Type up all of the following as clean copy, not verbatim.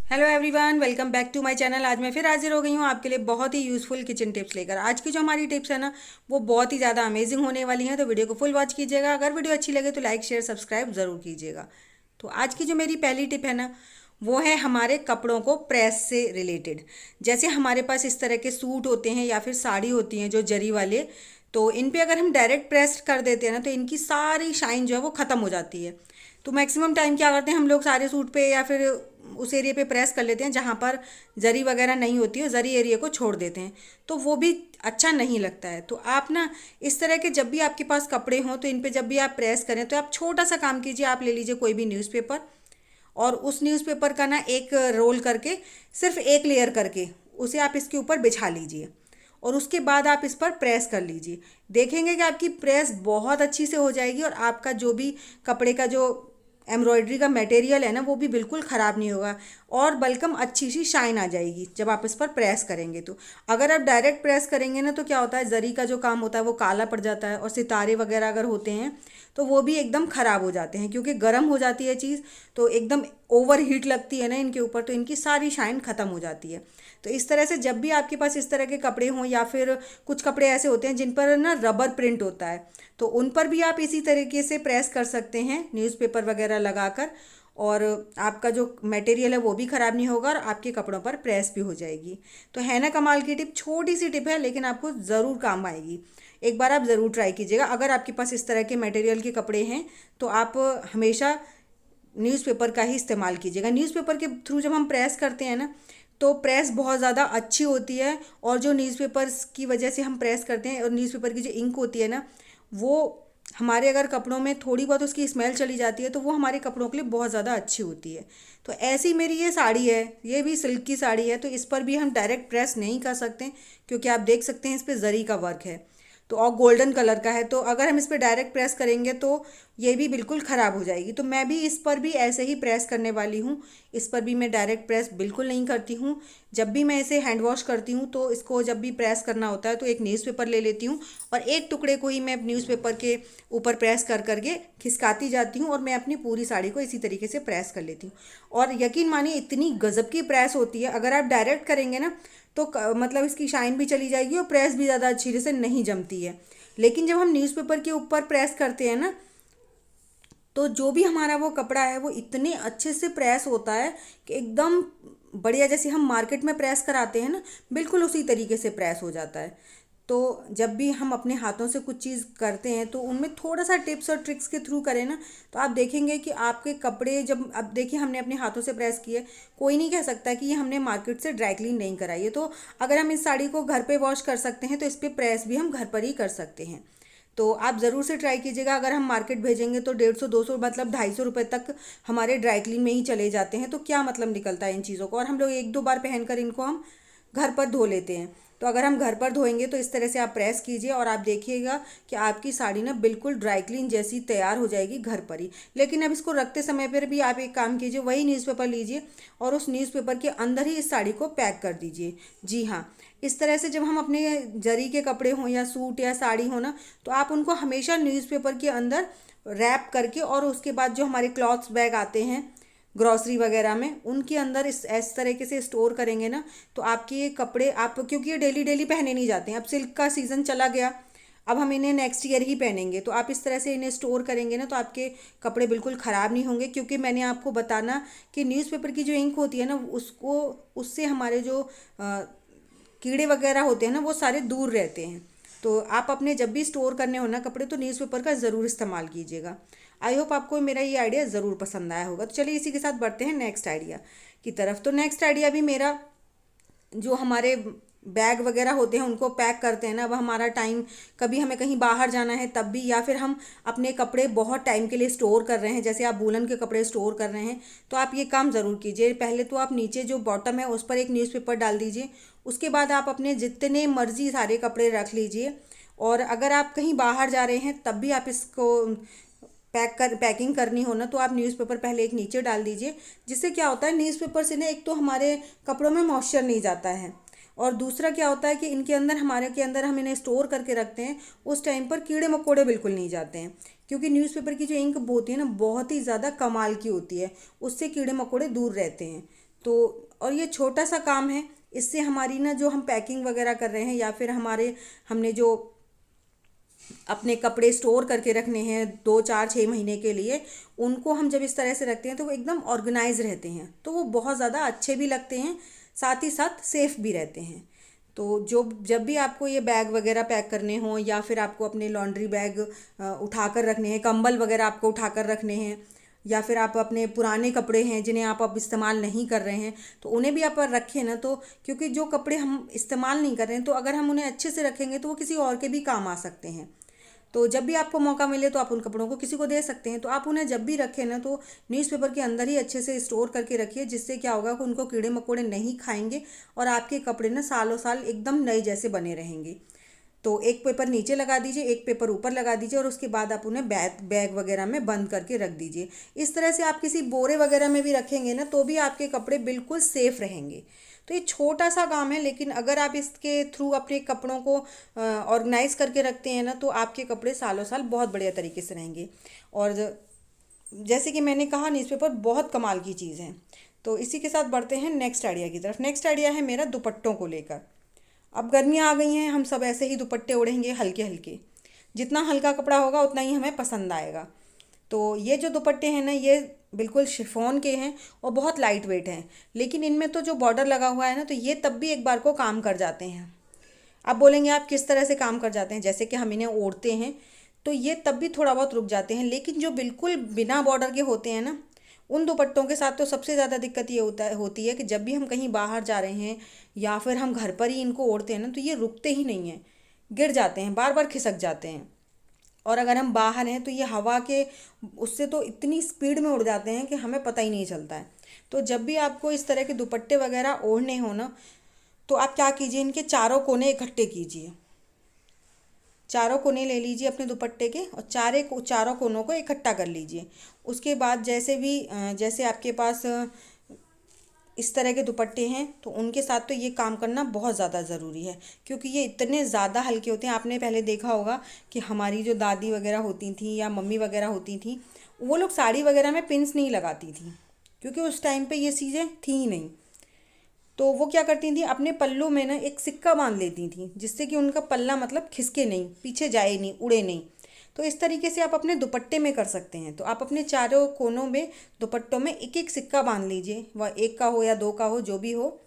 Hello everyone, welcome back to my channel. आज मैं फिर हाजिर हो गई हूँ आपके लिए बहुत ही यूज़फुल किचन टिप्स लेकर। आज की जो हमारी टिप्स है ना, वो बहुत ही ज़्यादा अमेजिंग होने वाली हैं, तो वीडियो को फुल वॉच कीजिएगा। अगर वीडियो अच्छी लगे तो लाइक शेयर सब्सक्राइब ज़रूर कीजिएगा। तो आज की जो मेरी पहली टिप है ना, वो है हमारे कपड़ों को प्रेस से रिलेटेड। जैसे हमारे पास इस तरह के सूट होते हैं या फिर साड़ी होती हैं जो जरी वाले, तो इन पे अगर हम डायरेक्ट प्रेस कर देते हैं ना, तो इनकी सारी शाइन जो है वो ख़त्म हो जाती है। तो मैक्सिमम टाइम क्या करते हैं हम लोग, सारे सूट पे या फिर उस एरिया पे प्रेस कर लेते हैं जहाँ पर जरी वगैरह नहीं होती है, जरी एरिया को छोड़ देते हैं, तो वो भी अच्छा नहीं लगता है। तो आप ना इस तरह के जब भी आपके पास कपड़े हों तो इन पे जब भी आप प्रेस करें तो आप छोटा सा काम कीजिए। आप ले लीजिए कोई भी न्यूज़पेपर, और उस न्यूज़पेपर का ना एक रोल करके, सिर्फ एक लेयर करके उसे आप इसके ऊपर बिछा लीजिए, और उसके बाद आप इस पर प्रेस कर लीजिए। देखेंगे कि आपकी प्रेस बहुत अच्छी से हो जाएगी, और आपका जो भी कपड़े का जो एम्ब्रॉयडरी का मटेरियल है ना, वो भी बिल्कुल ख़राब नहीं होगा, और बल्कम अच्छी सी शाइन आ जाएगी जब आप इस पर प्रेस करेंगे। तो अगर आप डायरेक्ट प्रेस करेंगे ना, तो क्या होता है, जरी का जो काम होता है वो काला पड़ जाता है, और सितारे वगैरह अगर होते हैं तो वो भी एकदम ख़राब हो जाते हैं, क्योंकि गर्म हो जाती है चीज़, तो एकदम ओवर हीट लगती है ना इनके ऊपर, तो इनकी सारी शाइन ख़त्म हो जाती है। तो इस तरह से जब भी आपके पास इस तरह के कपड़े हों, या फिर कुछ कपड़े ऐसे होते हैं जिन पर ना रबर प्रिंट होता है, तो उन पर भी आप इसी तरीके से प्रेस कर सकते हैं न्यूज़पेपर वगैरह लगाकर, और आपका जो मटेरियल है वो भी ख़राब नहीं होगा, और आपके कपड़ों पर प्रेस भी हो जाएगी। तो है ना कमाल की टिप, छोटी सी टिप है लेकिन आपको ज़रूर काम आएगी। एक बार आप ज़रूर ट्राई कीजिएगा। अगर आपके पास इस तरह के मटेरियल के कपड़े हैं तो आप हमेशा न्यूज़पेपर का ही इस्तेमाल कीजिएगा। न्यूज़पेपर के थ्रू जब हम प्रेस करते हैं ना, तो प्रेस बहुत ज़्यादा अच्छी होती है, और जो न्यूज़पेपर्स की वजह से हम प्रेस करते हैं, और न्यूज़पेपर की जो इंक होती है ना, वो हमारे अगर कपड़ों में थोड़ी बहुत उसकी स्मेल चली जाती है, तो वो हमारे कपड़ों के लिए बहुत ज़्यादा अच्छी होती है। तो ऐसी मेरी ये साड़ी है, ये भी सिल्क की साड़ी है, तो इस पर भी हम डायरेक्ट प्रेस नहीं कर सकते, क्योंकि आप देख सकते हैं इस पर जरी का वर्क है, तो और गोल्डन कलर का है, तो अगर हम इस पर डायरेक्ट प्रेस करेंगे तो ये भी बिल्कुल ख़राब हो जाएगी। तो मैं भी इस पर भी ऐसे ही प्रेस करने वाली हूँ। इस पर भी मैं डायरेक्ट प्रेस बिल्कुल नहीं करती हूँ। जब भी मैं इसे हैंड वॉश करती हूँ, तो इसको जब भी प्रेस करना होता है तो एक न्यूज़पेपर ले लेती हूँ, और एक टुकड़े को ही मैं न्यूज़पेपर के ऊपर प्रेस कर करके खिसकाती जाती हूँ, और मैं अपनी पूरी साड़ी को इसी तरीके से प्रेस कर लेती हूँ। और यकीन मानिए इतनी गज़ब की प्रेस होती है। अगर आप डायरेक्ट करेंगे ना, तो मतलब इसकी शाइन भी चली जाएगी, और प्रेस भी ज़्यादा अच्छी से नहीं जमती है। लेकिन जब हम न्यूज़पेपर के ऊपर प्रेस करते हैं ना, तो जो भी हमारा वो कपड़ा है वो इतने अच्छे से प्रेस होता है कि एकदम बढ़िया, जैसे हम मार्केट में प्रेस कराते हैं ना, बिल्कुल उसी तरीके से प्रेस हो जाता है। तो जब भी हम अपने हाथों से कुछ चीज़ करते हैं, तो उनमें थोड़ा सा टिप्स और ट्रिक्स के थ्रू करें ना, तो आप देखेंगे कि आपके कपड़े, जब अब देखिए हमने अपने हाथों से प्रेस किए, कोई नहीं कह सकता कि ये हमने मार्केट से ड्राई क्लीन नहीं कराई है। तो अगर हम इस साड़ी को घर पे वॉश कर सकते हैं, तो इस पर प्रेस भी हम घर पर ही कर सकते हैं। तो आप ज़रूर से ट्राई कीजिएगा। अगर हम मार्केट भेजेंगे तो 150-200 मतलब 250 रुपये तक हमारे ड्राई क्लीन में ही चले जाते हैं। तो क्या मतलब निकलता है इन चीज़ों को, और हम लोग एक दो बार पहनकर इनको हम घर पर धो लेते हैं। तो अगर हम घर पर धोएंगे तो इस तरह से आप प्रेस कीजिए, और आप देखिएगा कि आपकी साड़ी ना बिल्कुल ड्राई क्लीन जैसी तैयार हो जाएगी घर पर ही। लेकिन अब इसको रखते समय पर भी आप एक काम कीजिए, वही न्यूज़पेपर लीजिए, और उस न्यूज़पेपर के अंदर ही इस साड़ी को पैक कर दीजिए। जी हाँ, इस तरह से जब हम अपने जरी के कपड़े हों या सूट या साड़ी हो ना, तो आप उनको हमेशा न्यूज़पेपर के अंदर रैप करके, और उसके बाद जो हमारे क्लॉथ्स बैग आते हैं ग्रॉसरी वगैरह में, उनके अंदर इस तरीके से स्टोर करेंगे ना, तो आपके ये कपड़े, आप क्योंकि ये डेली डेली पहने नहीं जाते हैं, अब सिल्क का सीज़न चला गया, अब हम इन्हें नेक्स्ट ईयर ही पहनेंगे, तो आप इस तरह से इन्हें स्टोर करेंगे ना, तो आपके कपड़े बिल्कुल ख़राब नहीं होंगे। क्योंकि मैंने आपको बताना कि न्यूज़पेपर की जो इंक होती है ना, उसको, उससे हमारे जो कीड़े वगैरह होते हैं ना, वो सारे दूर रहते हैं। तो आप अपने जब भी स्टोर करने हो ना कपड़े, तो न्यूज़पेपर का ज़रूर इस्तेमाल कीजिएगा। आई होप आपको मेरा ये आइडिया ज़रूर पसंद आया होगा। तो चलिए इसी के साथ बढ़ते हैं नेक्स्ट आइडिया की तरफ। तो नेक्स्ट आइडिया भी मेरा, जो हमारे बैग वगैरह होते हैं उनको पैक करते हैं ना, अब हमारा टाइम, कभी हमें कहीं बाहर जाना है तब भी, या फिर हम अपने कपड़े बहुत टाइम के लिए स्टोर कर रहे हैं, जैसे आप वूलन के कपड़े स्टोर कर रहे हैं, तो आप ये काम ज़रूर कीजिए। पहले तो आप नीचे जो बॉटम है उस पर एक न्यूज़पेपर डाल दीजिए, उसके बाद आप अपने जितने मर्जी सारे कपड़े रख लीजिए, और अगर आप कहीं बाहर जा रहे हैं तब भी आप इसको पैकिंग करनी हो ना, तो आप न्यूज़पेपर पहले एक नीचे डाल दीजिए। जिससे क्या होता है, न्यूज़पेपर से ना एक तो हमारे कपड़ों में मॉइस्चर नहीं जाता है, और दूसरा क्या होता है कि इनके अंदर, हमारे के अंदर हम इन्हें स्टोर करके रखते हैं, उस टाइम पर कीड़े मकोड़े बिल्कुल नहीं जाते हैं। क्योंकि न्यूज़पेपर की जो इंक होती है ना, बहुत ही ज़्यादा कमाल की होती है, उससे कीड़े मकोड़े दूर रहते हैं। तो और ये छोटा सा काम है, इससे हमारी ना जो हम पैकिंग वगैरह कर रहे हैं या फिर हमने जो अपने कपड़े स्टोर करके रखने हैं 2 4 6 महीने के लिए, उनको हम जब इस तरह से रखते हैं तो वो एकदम ऑर्गेनाइज रहते हैं, तो वो बहुत ज़्यादा अच्छे भी लगते हैं, साथ ही साथ सेफ भी रहते हैं। तो जो जब भी आपको ये बैग वगैरह पैक करने हों या फिर आपको अपने लॉन्ड्री बैग उठाकर रखने हैं, कंबल वगैरह आपको उठाकर रखने हैं, या फिर आप अपने पुराने कपड़े हैं जिन्हें आप अब इस्तेमाल नहीं कर रहे हैं तो उन्हें भी आप रखें ना, तो क्योंकि जो कपड़े हम इस्तेमाल नहीं कर रहे हैं तो अगर हम उन्हें अच्छे से रखेंगे तो वो किसी और के भी काम आ सकते हैं। तो जब भी आपको मौका मिले तो आप उन कपड़ों को किसी को दे सकते हैं। तो आप उन्हें जब भी रखें ना तो न्यूज़पेपर के अंदर ही अच्छे से स्टोर करके रखिए, जिससे क्या होगा कि उनको कीड़े मकोड़े नहीं खाएंगे और आपके कपड़े ना सालों साल एकदम नए जैसे बने रहेंगे। तो एक पेपर नीचे लगा दीजिए, एक पेपर ऊपर लगा दीजिए और उसके बाद आप उन्हें बैग बैग वगैरह में बंद करके रख दीजिए। इस तरह से आप किसी बोरे वगैरह में भी रखेंगे ना तो भी आपके कपड़े बिल्कुल सेफ रहेंगे। तो ये छोटा सा काम है, लेकिन अगर आप इसके थ्रू अपने कपड़ों को ऑर्गेनाइज करके रखते हैं ना तो आपके कपड़े सालों साल बहुत बढ़िया तरीके से रहेंगे। और जैसे कि मैंने कहा, न्यूज़पेपर बहुत कमाल की चीज़ है। तो इसी के साथ बढ़ते हैं नेक्स्ट आइडिया की तरफ। नेक्स्ट आइडिया है मेरा दुपट्टों को लेकर। अब गर्मियाँ आ गई हैं, हम सब ऐसे ही दुपट्टे ओढ़ेंगे हल्के हल्के, जितना हल्का कपड़ा होगा उतना ही हमें पसंद आएगा। तो ये जो दुपट्टे हैं ना, ये बिल्कुल शिफॉन के हैं और बहुत लाइट वेट हैं, लेकिन इनमें तो जो बॉर्डर लगा हुआ है ना, तो ये तब भी एक बार को काम कर जाते हैं। आप बोलेंगे आप किस तरह से काम कर जाते हैं? जैसे कि हम इन्हें ओढ़ते हैं तो ये तब भी थोड़ा बहुत रुक जाते हैं, लेकिन जो बिल्कुल बिना बॉर्डर के होते हैं ना, उन दुपट्टों के साथ तो सबसे ज़्यादा दिक्कत ये होती है कि जब भी हम कहीं बाहर जा रहे हैं या फिर हम घर पर ही इनको ओढ़ते हैं ना, तो ये रुकते ही नहीं हैं, गिर जाते हैं, बार बार खिसक जाते हैं। और अगर हम बाहर हैं तो ये हवा के उससे तो इतनी स्पीड में उड़ जाते हैं कि हमें पता ही नहीं चलता है। तो जब भी आपको इस तरह के दुपट्टे वगैरह ओढ़ने हो ना, तो आप क्या कीजिए, इनके चारों कोने इकट्ठे कीजिए, चारों कोने ले लीजिए अपने दुपट्टे के और चारों कोनों को इकट्ठा कर लीजिए। उसके बाद जैसे आपके पास इस तरह के दुपट्टे हैं तो उनके साथ तो ये काम करना बहुत ज़्यादा ज़रूरी है, क्योंकि ये इतने ज़्यादा हल्के होते हैं। आपने पहले देखा होगा कि हमारी जो दादी वगैरह होती थी या मम्मी वगैरह होती थी, वो लोग साड़ी वगैरह में पिन्स नहीं लगाती थी, क्योंकि उस टाइम पे ये चीज़ें थी ही नहीं। तो वो क्या करती थी, अपने पल्लू में ना एक सिक्का बांध लेती थी, जिससे कि उनका पल्ला मतलब खिसके नहीं, पीछे जाए नहीं, उड़े नहीं। तो इस तरीके से आप अपने दुपट्टे में कर सकते हैं। तो आप अपने चारों कोनों में दुपट्टों में एक एक सिक्का बांध लीजिए, वह एक का हो या दो का हो, जो भी हो,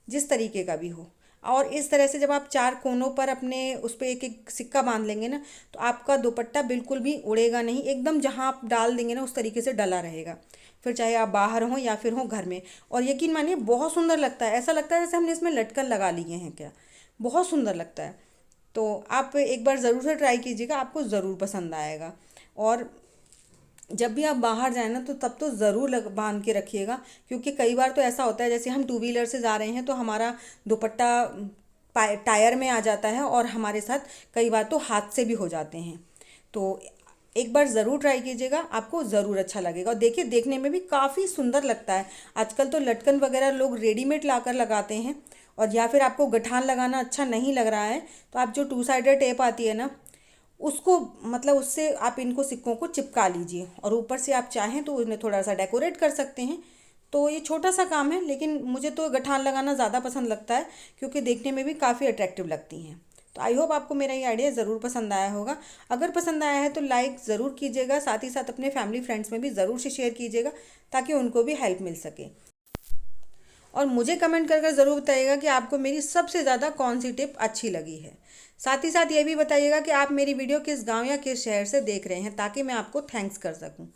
जिस तरीके का भी हो। और इस तरह से जब आप चार कोनों पर अपने उस पर एक एक सिक्का बांध लेंगे ना, तो आपका दुपट्टा बिल्कुल भी उड़ेगा नहीं, एकदम जहाँ आप डाल देंगे ना उस तरीके से डला रहेगा, फिर चाहे आप बाहर हों या फिर हों घर में। और यकीन मानिए बहुत सुंदर लगता है, ऐसा लगता है जैसे हमने इसमें लटकन लगा लिए हैं क्या, बहुत सुंदर लगता है। तो आप एक बार ज़रूर से ट्राई कीजिएगा, आपको ज़रूर पसंद आएगा। और जब भी आप बाहर जाए ना तो तब तो ज़रूर बांध के रखिएगा, क्योंकि कई बार तो ऐसा होता है जैसे हम टू व्हीलर से जा रहे हैं तो हमारा दुपट्टा टायर में आ जाता है और हमारे साथ कई बार तो हाथ से भी हो जाते हैं। तो एक बार ज़रूर ट्राई कीजिएगा, आपको ज़रूर अच्छा लगेगा। और देखिए, देखने में भी काफ़ी सुंदर लगता है। आजकल तो लटकन वगैरह लोग रेडीमेड लाकर लगाते हैं, और या फिर आपको गठान लगाना अच्छा नहीं लग रहा है तो आप जो 2 साइडेड टेप आती है ना, उसको मतलब उससे आप इनको सिक्कों को चिपका लीजिए और ऊपर से आप चाहें तो उन्हें थोड़ा सा डेकोरेट कर सकते हैं। तो ये छोटा सा काम है, लेकिन मुझे तो गठान लगाना ज़्यादा पसंद लगता है, क्योंकि देखने में भी काफ़ी अट्रैक्टिव लगती हैं। तो आई होप आपको मेरा ये आइडिया ज़रूर पसंद आया होगा। अगर पसंद आया है तो लाइक ज़रूर कीजिएगा, साथ ही साथ अपने फैमिली फ्रेंड्स में भी ज़रूर से शेयर कीजिएगा, ताकि उनको भी हेल्प मिल सके। और मुझे कमेंट कर ज़रूर बताइएगा कि आपको मेरी सबसे ज़्यादा कौन सी टिप अच्छी लगी है। साथ ही साथ ये भी बताइएगा कि आप मेरी वीडियो किस गांव या किस शहर से देख रहे हैं, ताकि मैं आपको थैंक्स कर सकूं।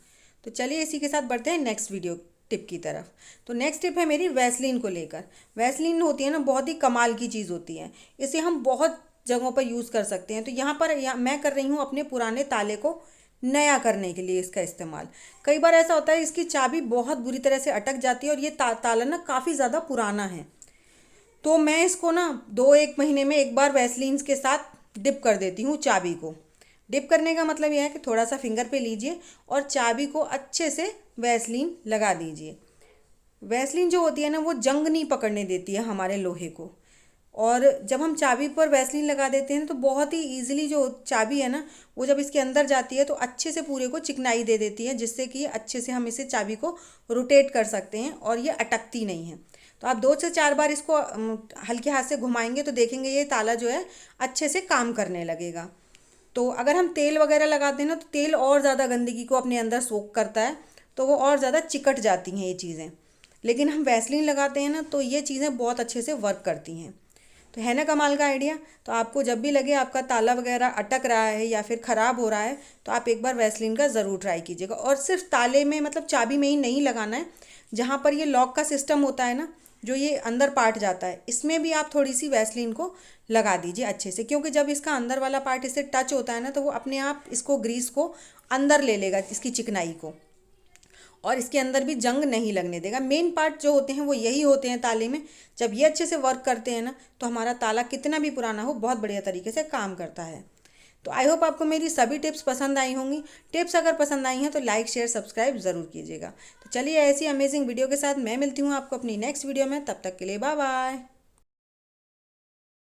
तो चलिए इसी के साथ बढ़ते हैं नेक्स्ट वीडियो टिप की तरफ। तो नेक्स्ट टिप है मेरी वैसलीन को लेकर। वैसलीन होती है ना, बहुत ही कमाल की चीज़ होती है, इसे हम बहुत जगहों पर यूज़ कर सकते हैं। तो यहाँ पर मैं कर रही हूँ अपने पुराने ताले को नया करने के लिए इसका इस्तेमाल। कई बार ऐसा होता है इसकी चाबी बहुत बुरी तरह से अटक जाती है और ये ताला ना काफ़ी ज़्यादा पुराना है। तो मैं इसको ना 2-1 महीने में एक बार वैसलीन के साथ डिप कर देती हूँ चाबी को। डिप करने का मतलब यह है कि थोड़ा सा फिंगर पे लीजिए और चाबी को अच्छे से वैसलीन लगा दीजिए। वैसलीन जो होती है ना, वो जंग नहीं पकड़ने देती है हमारे लोहे को, और जब हम चाबी पर वैसलीन लगा देते हैं तो बहुत ही ईजिली जो चाबी है ना वो जब इसके अंदर जाती है तो अच्छे से पूरे को चिकनाई दे देती है, जिससे कि अच्छे से हम इसे चाबी को रोटेट कर सकते हैं और ये अटकती नहीं है। तो आप 2 से 4 बार इसको हल्के हाथ से घुमाएंगे तो देखेंगे ये ताला जो है अच्छे से काम करने लगेगा। तो अगर हम तेल वगैरह लगाते हैं ना तो तेल और ज़्यादा गंदगी को अपने अंदर सोख करता है, तो वो और ज़्यादा चिकट जाती हैं ये चीज़ें। लेकिन हम वैसलीन लगाते हैं ना तो ये चीज़ें बहुत अच्छे से वर्क करती हैं। तो है ना कमाल का आइडिया। तो आपको जब भी लगे आपका ताला वगैरह अटक रहा है या फिर ख़राब हो रहा है तो आप एक बार वैसलीन का ज़रूर ट्राई कीजिएगा। और सिर्फ ताले में मतलब चाबी में ही नहीं लगाना है, जहाँ पर ये लॉक का सिस्टम होता है ना, जो ये अंदर पार्ट जाता है, इसमें भी आप थोड़ी सी वैसलीन को लगा दीजिए अच्छे से, क्योंकि जब इसका अंदर वाला पार्ट इससे टच होता है ना तो वो अपने आप इसको ग्रीस को अंदर ले लेगा, इसकी चिकनाई को, और इसके अंदर भी जंग नहीं लगने देगा। मेन पार्ट जो होते हैं वो यही होते हैं ताले में। जब ये अच्छे से वर्क करते हैं ना तो हमारा ताला कितना भी पुराना हो बहुत बढ़िया तरीके से काम करता है। तो आई होप आपको मेरी सभी टिप्स पसंद आई होंगी। टिप्स अगर पसंद आई हैं तो लाइक शेयर सब्सक्राइब ज़रूर कीजिएगा। तो चलिए ऐसी अमेजिंग वीडियो के साथ मैं मिलती हूँ आपको अपनी नेक्स्ट वीडियो में। तब तक के लिए बाय बाय।